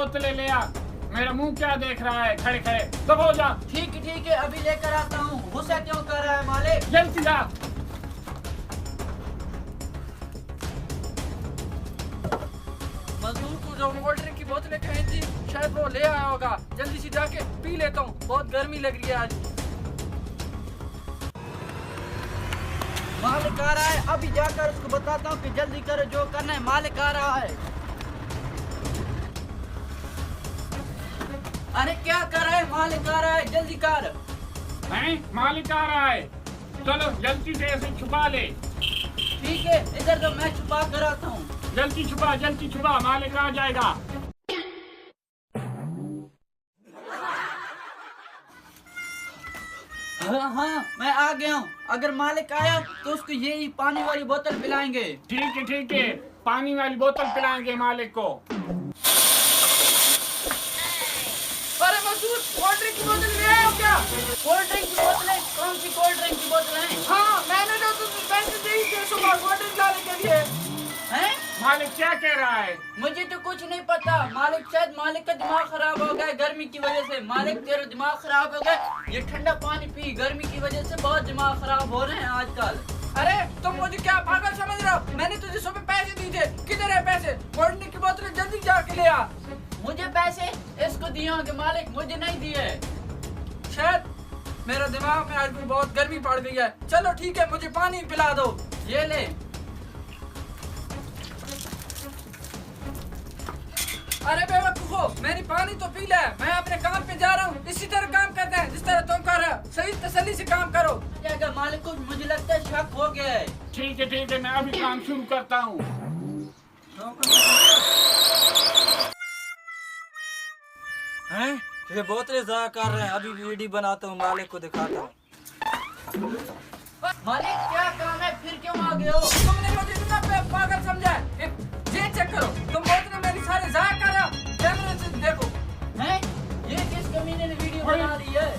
बोतलें ले आ। मेरा मुंह क्या देख रहा है खड़े खड़े, दब हो जा। ठीक है अभी लेकर आता हूँ। गुस्सा क्यों कर रहा है मालिक? जल्दी जा। मजदूर को जो कोल्ड ड्रिंक की बोतलें कहीं थी शायद वो ले आया होगा। जल्दी से जाके पी लेता हूँ, बहुत गर्मी लग रही है आज। मालिक आ रहा है, अभी जाकर उसको बताता हूँ कि जल्दी करो जो करना है। मालिक आ रहा है। अरे क्या कर रहा है? मालिक आ रहा है, जल्दी कर। हैं? मालिक आ रहा है, चलो जल्दी से ऐसे छुपा ले। ठीक है, इधर तो मैं छुपा कर आता हूँ। जल्दी छुपा, मालिक आ जाएगा। हाँ मैं आ गया हूँ। अगर मालिक आया तो उसको यही पानी वाली बोतल पिलाएंगे। ठीक है, पानी वाली बोतल पिलाएंगे मालिक को। अरे मजदूर, कोल्ड ड्रिंक की बोतल ले आए हो क्या? कोल्ड ड्रिंक की बोतलें? कौन सी कोल्ड ड्रिंक की बोतल है? हाँ, मैंने जो तुझे पैसे दिए थे सुबह कोल्ड ड्रिंक लाने के लिए। हैं? मालिक क्या कह रहा है? मुझे तो कुछ नहीं पता। मालिक शायद मालिक का दिमाग खराब हो गया गर्मी की वजह से। मालिक तेरा दिमाग खराब हो गया, ये ठंडा पानी पी। गर्मी की वजह से बहुत दिमाग खराब हो रहे हैं आजकल। अरे तुम मुझे क्या पागल समझ रहे हो? मैंने तुझे सुबह पैसे दिए थे, किधर है पैसे? कोल्ड ड्रिंक की बोतलें जल्दी जाके ले आ। मुझे पैसे इसको दिए होंगे मालिक, मुझे नहीं दिए। शायद मेरा दिमाग में आज भी बहुत गर्मी पड़ गई है। चलो ठीक है, मुझे पानी पिला दो। ये ले। अरे बेवकूफो, मेरी पानी तो पी ले। मैं अपने काम पे जा रहा हूँ। इसी तरह काम करते हैं जिस तरह तुम कर रहे हो। सही तसल्ली से काम करो। क्या मालिक को मुझे लगता है शक हो गया है। ठीक है, मैं अभी काम शुरू करता हूँ। हैं? ये बोतलें ज़ाया कर रहे हैं। अभी वीडियो बनाता हूँ, मालिक को दिखाता हूँ। मालिक क्या काम है, फिर क्यों आ गए हो? तुमने मुझे इतना पागल समझा है? ये चेक करो, तुम बोतलें मेरी सारे ज़ाया कर रहे हो। कैमरे से देखो। हैं? ये किस कमीने ने वीडियो बना रही है?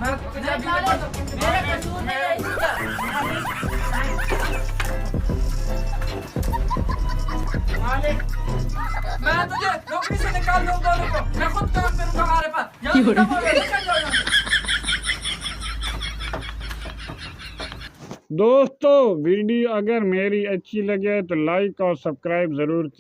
मैं तुझे अभी बताता हूँ। मेरा कसूर नहीं है इसका। मालिक, मैं तुझे नौकरी से निकाल दूंगा दोनों को। मैं खुद काम करूंगा हमारे पास। यहाँ से दबा के निकल जाओ यहाँ से। दोस्तों वीडियो अगर मेरी अच्छी लगे तो लाइक और सब्सक्राइब जरूर कीजिए।